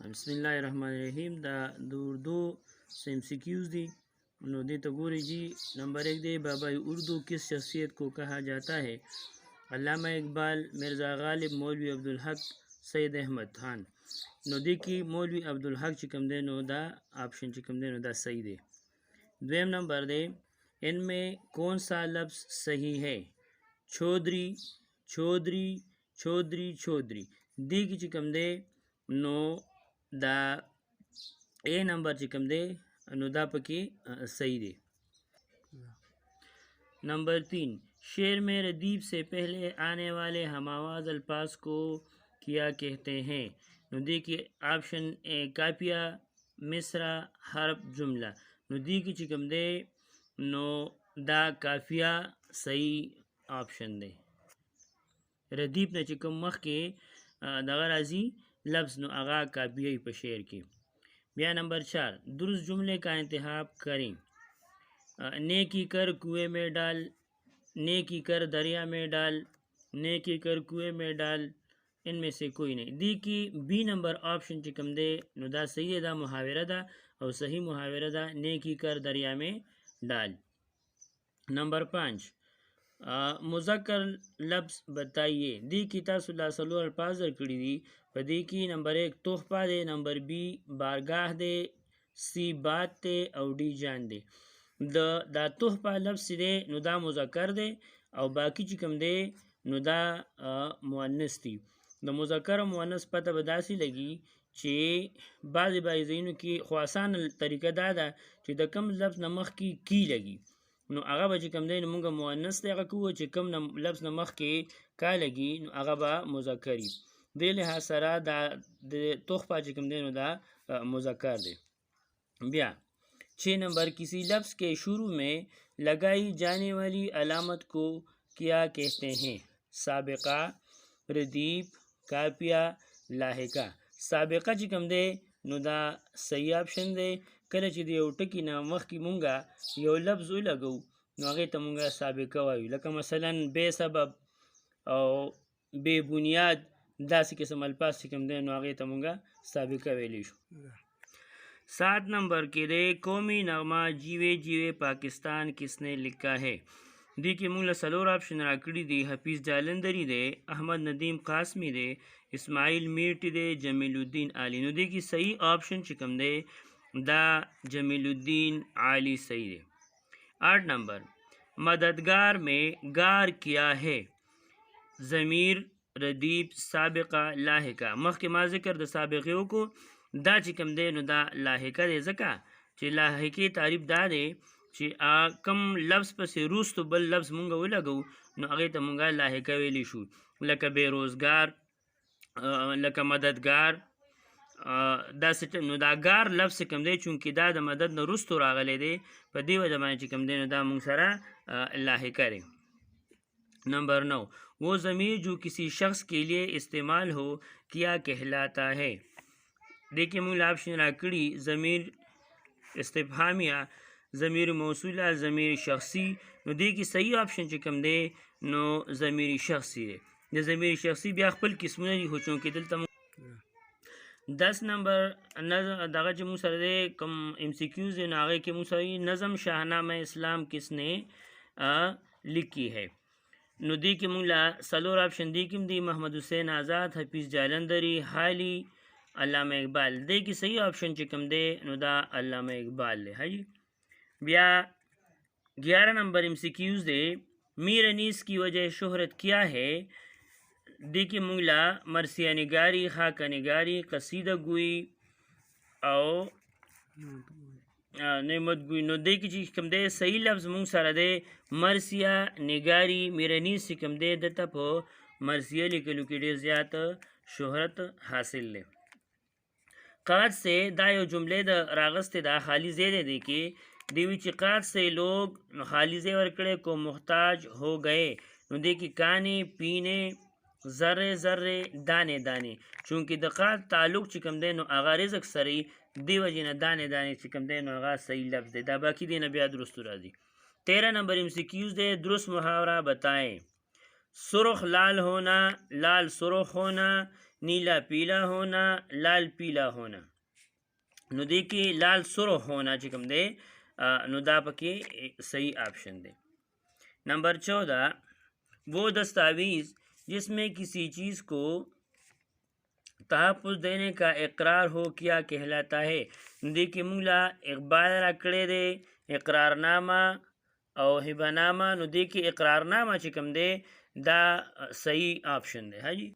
बिस्मिल्लाहिर्रहमानिर्रहीम। د उर्दू MCQs दी। नौ दे तो गोरी जी। नंबर 1 दे बाबाई उर्दू किस शख्सियत को कहा जाता है? अल्लामा इकबाल, मिर्ज़ा गालिब, मौलवी अब्दुल हक, सैयद अहमद खान। नौ दे की मौलवी अब्दुल हक चिकम दे नो दा ऑप्शन चिकम दे नो दा सही दे। द्विम नंबर दे इनमें कौन सा लफ्ज़ सही है? चौधरी, चौधरी, चौधरी, चौधरी। दी की चिकम दे नो दा ए नंबर चिकम दे नो दा पकी सही दे। नंबर 3 शेर में रदीफ से पहले आने वाले हम आवाज़ अल्फाज को क्या कहते हैं? नुदी की ऑप्शन ए काफिया, मिसरा, हर्फ, जुमला। नुदी की चिकम दे नो दा काफिया सही ऑप्शन दे। रदीफ ने चिकम मख के दगा राजी लफ्ज़ नो आगा काफिया पे शेर की। बिया नंबर 4 दुरुस्त जुमले का इंतखाब करें। नेकी कर कुएं में डाल, नेकी कर दरिया में डाल, नेकी कर कुएं में डाल, इनमें से कोई नहीं। दी की बी नंबर ऑप्शन चिकम दे नुदा सही दा मुहावरा दा और सही मुहावरा दा नेकी कर दरिया में डाल। नंबर 5 मुज़क्कर लफ्ज़ बताइए। दी की तासुल्ला सलो अल्फाज कड़ी दी। दी की नंबर 1 तोहफा दे, नंबर बी बारगाह दे, सी बात दे और डी जान दे। दा तोहफा लफ्ज़ दे नुदा मुज़क्कर दे और बाकी चिकम दे नुदा मुअन्नस दी। द मुज़क्कर और मुअन्नस पता बदासी लगी चे बाज़ ज़ीनों की ख़ासान तरीका दादा चे द कम लफ्ज़ नमख की लगी नो आगा बा चिकम दे मुंगा मुअन्नस दे आगा कुआ चे कम लफ्ज़ नमख के का लगी नो आगा बा मुज़क्करी दे लिहाज सरा दा तोहफा चिकम दे नो दा मुज़क्कर दे। बिया 6 नंबर किसी लफ्ज़ के शुरू में लगाई जाने वाली अलामत को क्या कहते हैं? साबिका, रदीफ, काफिया, लाहिका। साबिका चिकम दे नो दा सही ऑप्शन दे। कले چې د یو ټکي نه مخکې مونږه یو لفظ ولګو نو هغې ته مونږه سابقه وایو، لکه مثلا بې سبب او بې بنیاد داسې قسم الفاظ چې کوم دی نو هغې ته مونږه سابقه ویلی شو۔ 7 नंबर के दे कौमी नगमा जीवे जीवे पाकिस्तान किसने लिखा है? दी की मूल सलोर ऑप्शन राकड़ी दे हफीज़ जालंधरी दे, अहमद नदीम कासमी दे, इस्माइल मीर्टी दे, जमीलुद्दीन आली। नो दी की सही ऑप्शन चिकम दे दा जमीलुद्दीन आली सही दे। 8 नंबर मददगार में गार क्या है? ज़मीर, रदीफ, साबिका, लाहिका। मख के मा जिक्र द साबिक़ों को दा चिकम दे नो दा लाहिका दे ज़का चे लाहिके तारीफ दा दे चे कम लफ्ज़ पसे रूस तो बल लफ्ज़ मुंगा लगो नो अगे त मुंगा लाहिका वेली शू, लका बेरोज़गार, लका मददगार دا سټ نو دا ګار لفظ کم دی چونکه دا د مدد نه رستو راغلی دی په دې وجه باندې چې کم دی نو دا مونږ سره لاحقه دی۔ نمبر 9 वो ज़मीर जो किसी शख्स के लिए इस्तेमाल हो क्या कहलाता है? देखिए मूल ऑप्शन राकड़ी ज़मीर इस्तिफ़हामिया, ज़मीर मौसूला, ज़मीर शख्सी। नो देखिए सही ऑप्शन जो कम दे नो ज़मीर शख्सी है। द ज़मीर शख्सी बिया खपल किस्मों हो चूँकि दिल तम 10 नंबर दगा जो मुँह सर दे कम MCQs दे नागे के मुँह सही नज़म शाहनामा इस्लाम किसने लिखी है? नुदी की मुला सलोर ऑप्शन दी किम दी मोहम्मद हुसैन आज़ाद, हफीज़ जालंधरी, हाली, अल्लामा इकबाल। दे की सही ऑप्शन चिकम दे नुदा अल्लामा इकबाल ले है जी। बिया 11 नंबर MCQs दे मीर अनीस की वजह शोहरत क्या है? दी की मुला मरसिया निगारी, खाका निगारी, कसीदा गोई और नेमत गोई। नो दे की चीज कम दे सही लफ्ज़ मुंग सारा दे मरसिया निगारी मिरनीस कम दे दता पो मरसिया लिखलू की ढेर ज़्यादा शोहरत हासिल ले। काद से दा यो जुमले द रागस्ते दा खाली ज़ेरे दे के देवी चिकात से लोग खाली ज़ेवर करे को मुहताज हो गए। नो दे की काने पीने ज़र्रे ज़र्रे दाने दाने चूँकि दक़ात ताल्लुक़ चिकम दे नो आगा रिज़क सरी दी वजह दाने दाने चिकम दे नो आगा सही लफ्ज़ दे दा बाकी दे नबिया दुरुस्त राजी। 13 नंबर MCQs दे दुरुस्त मुहावरा बताएं। सुर्ख लाल होना, लाल सुर्ख होना, नीला पीला होना, लाल पीला होना। नो देखिए लाल सुर्ख होना चिकम दे नो दा पके सही ऑप्शन दे। नंबर 14, वो दस्तावेज़ जिसमें किसी चीज़ को तहफ़्फ़ुज़ देने का इकरार हो क्या कहलाता है। देखिए मूला इकबाल रखड़े दे इकरारनामा और हिबानामा। नो देखिए इकरारनामा चिकम दे दा सही ऑप्शन दे। हाँ जी।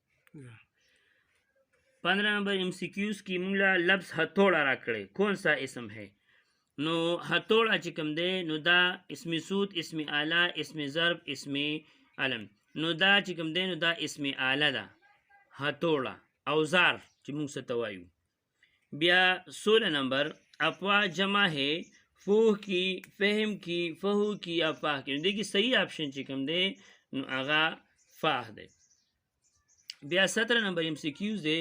15 नंबर MCQs की मूला लफ्ज़ हथौड़ा रखड़े कौन सा इसम है। नो हथौड़ा चिकम दे नो दा इसमें सूद इसमें आला इसमें ज़रब इसमें अलम। नो दा चिकम दे नो दा इसमें आला दा हथौड़ा औजार चिमुंग से तवायु। बिया 16 नंबर अफवाह जमा है फूह की, फहम की, फहू की, अफवाह की। देखिए सही ऑप्शन चिकम दे नो आगा फाह दे। बिया 17 नंबर MCQs दे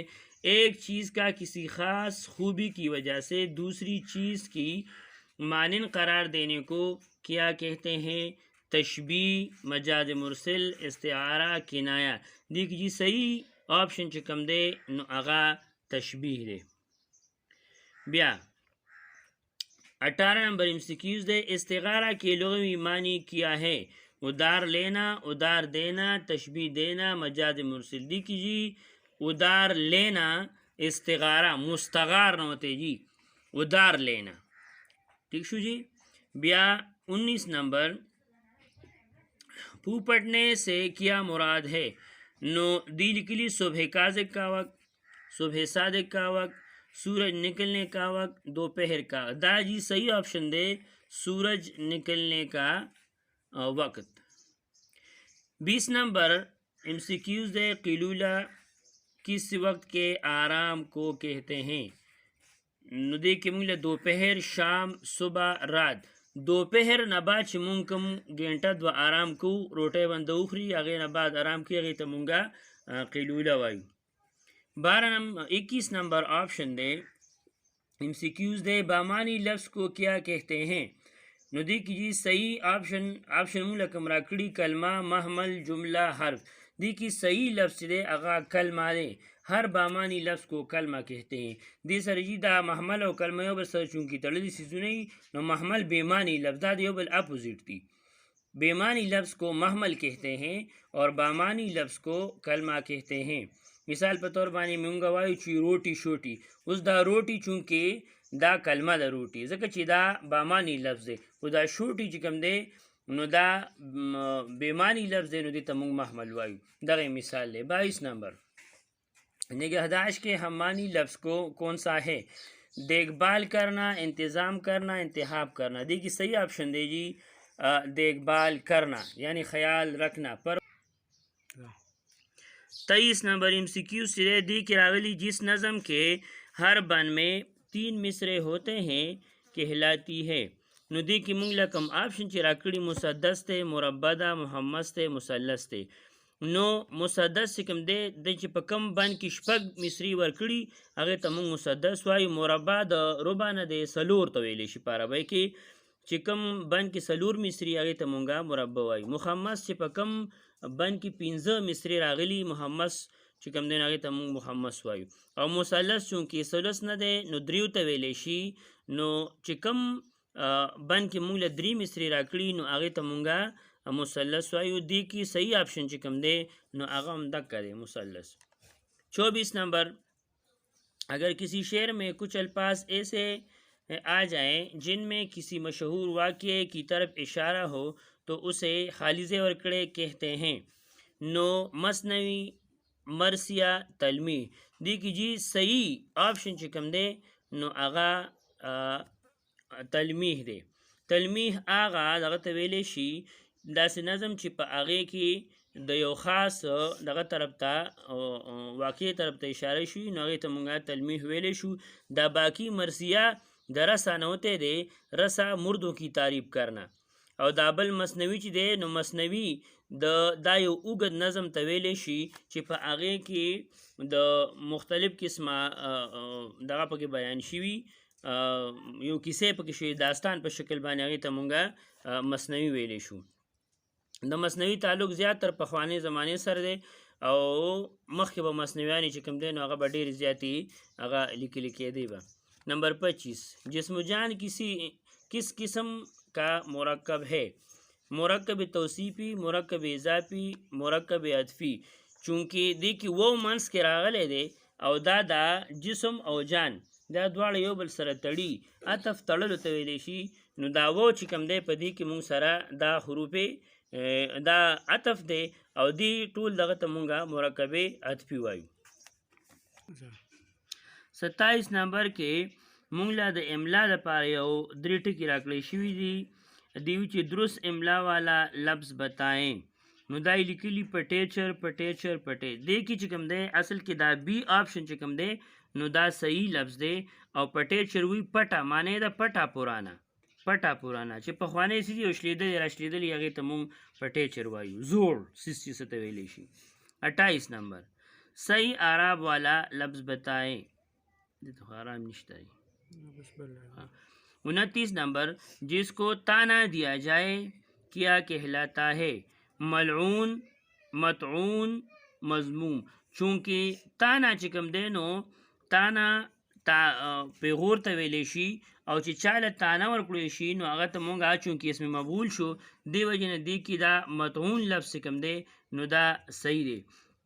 एक चीज़ का किसी ख़ास खूबी की वजह से दूसरी चीज़ की मानिन करार देने को क्या कहते हैं। तशबीह, मजाज मुरसिल, इस्तिआरा, किनाया। देखिए जी सही ऑप्शन चिकम दे नो आगा तशबीह दे। बिया 18 नंबर MCQs दे इस्तिगारा के लुग़वी मानी क्या है। उधार लेना, उधार देना, तशबीह देना, मजाज मुरसिल। देखिए जी उधार लेना इस्तिगारा मुस्तगार न होते जी उधार लेना। ठीक शू जी। बिया 19 नंबर फू पड़ने से क्या मुराद है। नो दिल के लिए सुबह काज़िक का वक्त, सुबह सादिक का वक्त, सूरज निकलने का वक्त, दोपहर का। दाजी सही ऑप्शन दे सूरज निकलने का वक्त। 20 नंबर MCQs दे क़िलूला किस वक्त के आराम को कहते हैं। नुदी के मूल्य दोपहर, शाम, सुबह, रात। दोपहर नबाद चिमुंकम गेंटा दो आराम को रोटे बंद उखरी आगे नबाद आराम की आगे तमुंगा क़िलूला वायु। 21 नंबर ऑप्शन दे MCQs दे बामानी लफ्ज़ को क्या कहते हैं। नुदी की जी सही ऑप्शन मूल कमराकड़ी कलमा महमल जुमला हर्फ। दी की सही लफ्ज़ दे अगा कलमा दे हर बामानी लफ्ज़ को कलमा कहते हैं। दे सर जी दा महमल और कलमा यो बल सर चूंकि तड़ली सिजुनई नो महमल बेमानी लफ्ज़ दा यो बल अपोजिट थी। बेमानी लफ्ज़ को महमल कहते हैं और बामानी लफ्ज़ को कलमा कहते हैं। मिसाल पर तौर बानी मूंगा वायु ची रोटी शोटी उस दा रोटी चूंकि दा कलमा दा रोटी ज़का ची दा बामानी लफ्ज़ दे उदा शोटी चिकम दे नो दा बेमानी लफ्ज़ दे नो दे तमुंग महमल वायु। दगे मिसाल ले। 22 नंबर निगहदाश्त के हमानी लफ्ज़ को कौन सा है। देखभाल करना, इंतज़ाम करना, इंतहाब करना। देखिए सही ऑप्शन दे जी देखभाल करना यानी ख्याल रखना पर। 23 नंबर MCQ सिरे दी की रागली जिस नज़म के हर बन में 3 मिसरे होते हैं कहलाती है। नुदी की मुंगलकम ऑप्शन चिराकड़ी मुसद्दस थे, मुरब्बदा, मुहम्मस थे, मुसल्लस थे। नो मुसद्दस सिकम दे द पकम बन की शपग मिसरी वर्कड़ी अगे तमुंग मुसद्दस वाई मुरब्बा द रुबाना दे सलूर तवेले शिपारा भाई की चिकम बन की सलूर मिसरी अगे तमुंगा मुरब्बा वाई। मुहम्मस चिपकम बन की 15 मिसरी रागली मुहम्मस चिकम दिन आगे तमुंग मुहम्मस वायु। और मुसल्लस चूँकि सलस न दे नो द्रिव तवेले शी नो चिकम बन की मूल द्री मिसरी राकड़ी नो आगे तमुंगा मुसल्लस वायु। दी की सही ऑप्शन चिकम दे नो आगा हम दक करे मुसल्लस। 24 नंबर अगर किसी शेर में कुछ अल्फाज ऐसे आ जाएं जिनमें किसी मशहूर वाक़ये की तरफ इशारा हो तो उसे खालिज़े वर्कड़े कहते हैं। नो मसनवी, मरसिया, तलमी। दी की जी सही ऑप्शन चिकम दे नो आगा तलमीह दे। तलमीह आगा दगा तवेले शी दास नज़म ची पा आगे की द यो ख़ास दगा तरफ ता वाक़ये तरफ ता इशारे शू नो आगे तमुंगा तलमीह वेले शू। दा बाकी मरसिया द रसा नोते दे रसा मुर्दों की तारीफ करना और दाबल मसनवी ची दे नो मसनवी दा यो उगद नज़म तवेले शी ची पा आगे की द मुख्तलिफ किस्मा दगा पके बयान शिवी यो किसे पके शवी दास्तान पर शक्ल बानी आगे तमुंगा मसनवी वेले शू। د مصنوعي تعلق زیاتر پخواني زمانې سره دی او مخکې به مصنوعیانې چې کوم دی نو هغه به ډېرې زیاتې هغه لیکلي کېدی به. نمبر 25 جسم جان किस किस्म का مرکب है. مرکب توصیفی، مرکب اضافی، مرکب عطفی. چونکې دې کې وو منځ کې راغلی دی او دا جسم او جان دا دواړه یو بل سره تړي، عطف تړلو ته ویلی شي. نو دا وو چې کوم دی په دې کې مونږ سره دا حروفې دا عطف دی او دی ټول دغه ته مونږه مرکب عطفي وایو. 27 نمبر کې مونږ له د املا دپاره یو 3 ټکي راکړی شوي دي. دیو چې درست املا والا لفظ بتائیں. نو دا یې لیکلي پټیچر پټیچر پټی. دې کې چې کوم دی اصل کې دا بی آپشن چې کوم دی نو دا صحیح لفظ دی او پټیچر وی پټه معنی دا پټه پرانا، پټه پرانا چې پخوانی سي او شلیدلې را شلیدلې هغې ته مونږ پټیچر وایو. زوړ سیس چې څه ته ویلی شي. 28 نمبر صحیح اعراب والا لفظ بتائیں. دې ته خو آرام نشته. 29 نمبر جس کو تانا دیا جائے کیا کہلاتا ہے. ملعون، مطعون، مضموم. چونکہ تانا چې کوم دی نو تانا پیغور ته ویلی شي او چې چاله تانا ورکړی شي نو هغه ته مونږ چونکې اسم مفعول شو دې وجې نه دې کې دا مطعون لفظ چې کوم دی نو دا صحیح دی.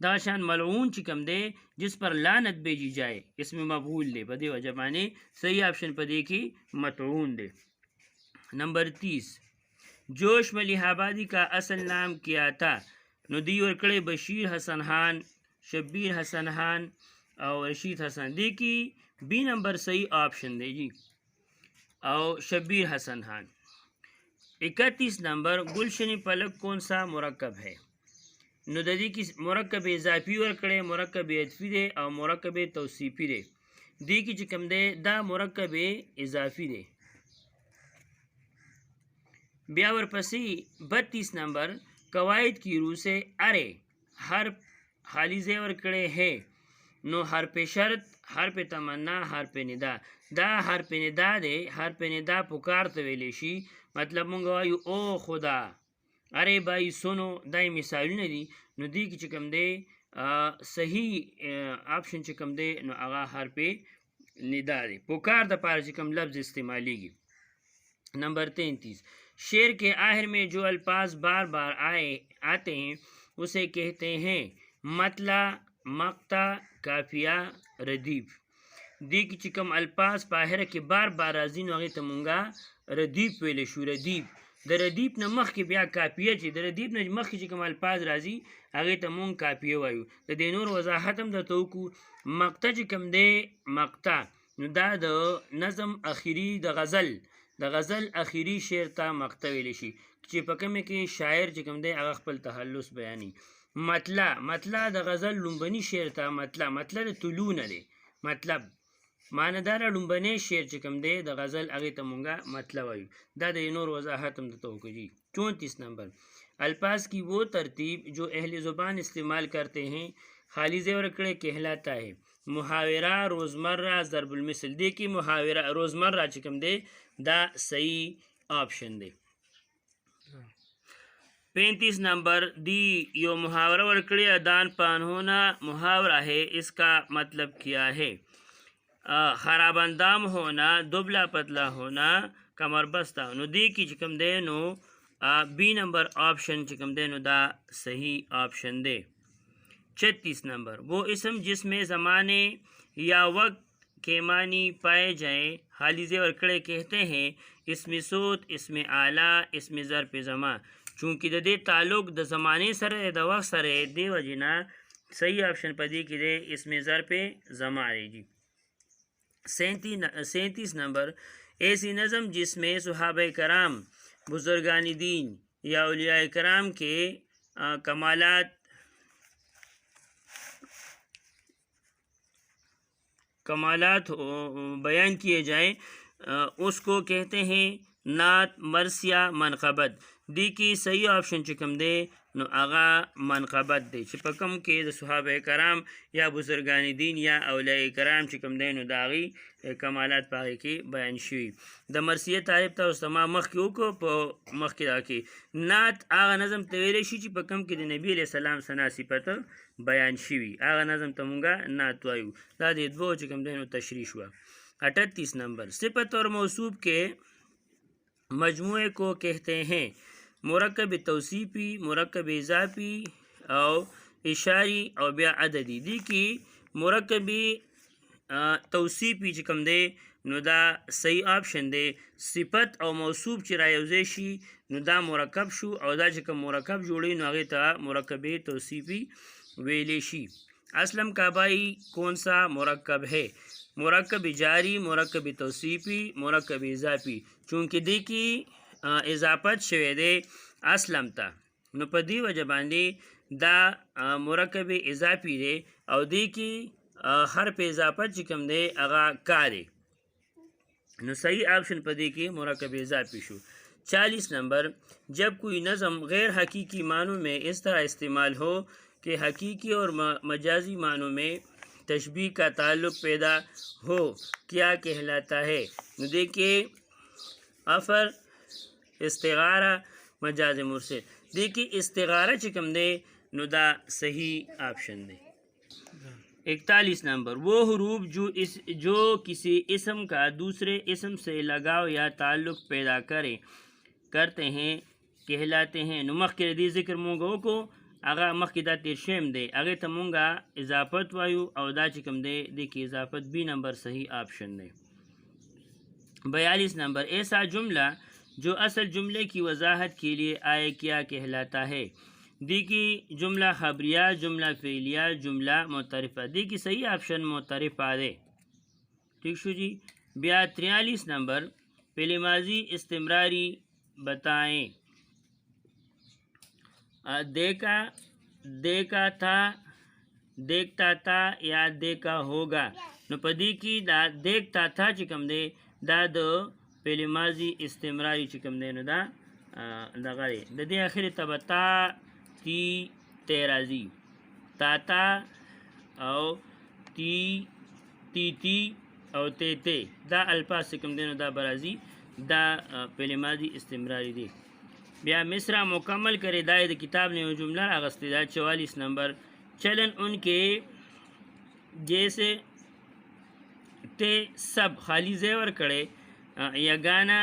دا شان ملعون چې کوم دی جس پر لعنت بھیجی جائے اسم مفعول دی، په دې وجه باندې صحیح آپشن په دې کې مطعون دی. نمبر 30 جوش ملیح آبادی کا اصل نام کیا تھا. نو دی ورکړی بشیر حسن خان، شبیر حسن خان او رشید حسن. دی کی بی نمبر صحیح آپشن دی جی او شبیر حسن خان. 31 نمبر گلشن پلک کون سا مرکب ہے. نو د دې کې مرکب اضافي ورکړی، مرکب عطفي دی او مرکب توصیفي دی. دی کې چې کوم دی دا مرکب اضافي دی. بیا ورپسې 32 نمبر قواعد کی روح سے ارے حرف خالی ځای ورکړی ہے. نو حرف شرط، حرف تمنا، حرف ندا. دا حرف ندا دی، حرف ندا پکار ته ویلی شي. مطلب مونږ وایو او خدا، ارے بھائی سنو، دا مثالونه دي. نو دی کې چې کوم دی صحیح آپشن چې کوم دی نو هغه حرف ندا دی، پکار د پاره چې کوم لفظ استعمالیږي. نمبر 33 شعر کے آخر میں جو الفاظ بار بار آتے ہیں اسے کہتے ہیں مطلع، مقطع، قافیہ، ردیف. دی کې چې کوم الفاظ په آخره کې بار بار راځي نو هغې ته مونږه ردیف ویلی شو. ردیف د ردیف نه مخکې بیا قافیه چې د ردیف نه مخکې چې کوم الفاظ راځي هغې ته مونږ قافیه وایو. د دې نور وضاحت هم درته وکړو. مقطع چې کوم دی مقطع نو دا د نظم اخري د غزل اخري شعر ته مقطع ویلی شي چې په کومه کې شاعر چې کوم دی هغه خپل تخلص بیاني. مطلع د غزل لومبني شعر ته مطلع د طلوع نه دی، مطلب معنیداره لومبنی شعر چې کوم دی د غزل هغې ته مونږه مطلع وایو. دا د نور وضاحت هم درته وکړو جي. 34 نمبر الفاظ کی وہ ترتیب جو اہل زبان استعمال کرتے ہیں خالی ځای ورکړی کہلاتا ہے. محاورہ، روزمرہ، ضرب المثل. دی کې محاورہ روزمرہ چې کوم دی دا صحیح آپشن دی. 35 نمبر دی یو محاورہ ورکړی دان پان ہونا محاورہ ہے، اس کا مطلب کیا ہے. خراب اندام ہونا، دبلا پتلا ہونا، کمر بستہ. نو دی کی چې کوم دی نو بی نمبر آپشن چې کوم دی نو دا صحیح آپشن دی. 36 نمبر وہ اسم جس میں زمانے یا وقت کے معنی پائے جائیں خالی ځای ورکړی کہتے ہیں اسم صوت، اسم اعلیٰ، اسم ظرف زمان. چونکې د دې تعلق د زمانې سره د وخت سره دی وجې نه صحیح آپشن په دې کې دی اسم ظرف زمان دی جی. 37 نمبر ایسی نظم جس میں صحابہ کرام، بزرگان دین یا اولیاء کرام کے کمالات بیان کیے جائیں اس کو کہتے ہیں नात مرسیا منقبت دی کې صحیح آپشن چې کوم دی نو هغه منقبت دی چې په کوم کې د صحابه کرام یا بزرگان دین یا اولیاء کرام چې کوم دی نو د هغې کمالات په هغې کې بیان شوي د مرثیه تعریف ته اوس ما مخکې وکړو په مخکې دغه کې نعت هغه نظم ته ویلی شي چې په کوم کې د نبي علیه السلام ثنا صفت بیان شوي هغه نظم ته مونږه نعت وایو دا د دوو چې کوم دی نو تشریح شوه 38 نمبر صفت اور موصوف کے مجموعے کو کہتے ہیں مرکب توصیفی مرکب اضافی او اشاری او بیا عددی دی کی مرکبی توصیفی چې کوم دی نو دا صحیح آپشن دی صفت او موصوف چې رایوځای شي نو دا مرکب شو او دا چې کوم مرکب جوړوي نو هغې ته مرکب توصیفی ویلی شي اسلم کعبائی کون سا مرکب ہے مرکب جاری مرکب توصیفی مرکب اضافی چونکې دی کې اضافت شوی دی اسلم ته نو په دې وجه باندې دا مرکب اضافی دی او دی کې حرف اضافت چې کوم دی هغه کا دی نو صحیح آپشن په دې کې مرکب اضافی شو 40 نمبر جب کوئی نظم غیر حقیقی معنوں میں اس طرح استعمال ہو کہ حقیقی اور مجازی معنوں میں تشبیہ کا تعلق پیدا ہو کیا کہلاتا ہے نو دیکھیے افر استغارہ مجاز مرسل دیکھیے استغارہ چکم دے نو دا صحیح آپشن دے 41 نمبر وہ حروف جو کسی اسم کا دوسرے اسم سے لگاؤ یا تعلق پیدا کرتے ہیں کہلاتے ہیں نو مخکې دې ذکر مونږ وکړو هغه مخکې دا تیر شویم دی هغې ته مونږه اضافت وایو او دا چې کوم دی دې کې اضافت بی نمبر صحیح آپشن دی 42 نمبر ایسا جملہ جو اصل جملے کی وضاحت کے لیے آئے کیا کہلاتا ہے دی کی جملہ خبریہ جملہ فعلیہ جملہ معترفہ دی کی صحیح آپشن معترفہ دے ٹھیک شو جی بیا 43 نمبر فعل ماضی استمراری بتائیں دیکھا تھا دیکھتا تھا یا دیکھا ہوگا نو پدی کی دا دیکھتا تھا چکم دے دا دو فعل ماضی استمراری چکم دے نو دا دغه دی د دې اخر تبتا تی تیرازی تاتا او تی او تے دا الفاظ چکم دے نو دا برازی دا فعل ماضی استمراری دی بیا مصرع مکمل کرے دائے دا کتاب نے وہ جملہ اغسطی دا 44 نمبر چلن ان کے جیسے تے سب خالی زیور کڑے یا گانا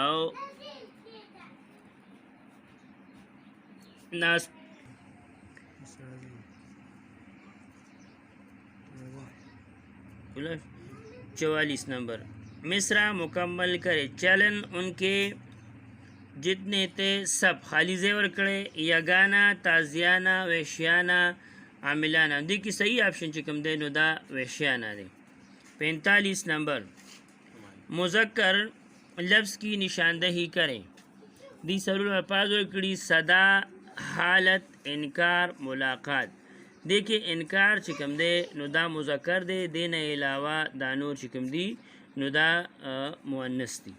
او ناس 44 نمبر مصرع مکمل کرے چلن ان کے جتنے تے سب خالی زیور کڑے یا گانا تازیانہ وحشیانہ عاملانہ دی کی صحیح آپشن چکم دے نو دا وحشیانہ دے 45 نمبر مذکر لفظ کی نشاندہی کریں دی سرول الفاظ کڑی صدا حالت انکار ملاقات دیکھیں انکار چکم دے نو دا مذکر دے دین علاوہ دا نور چکم دی نو دا مؤنث دی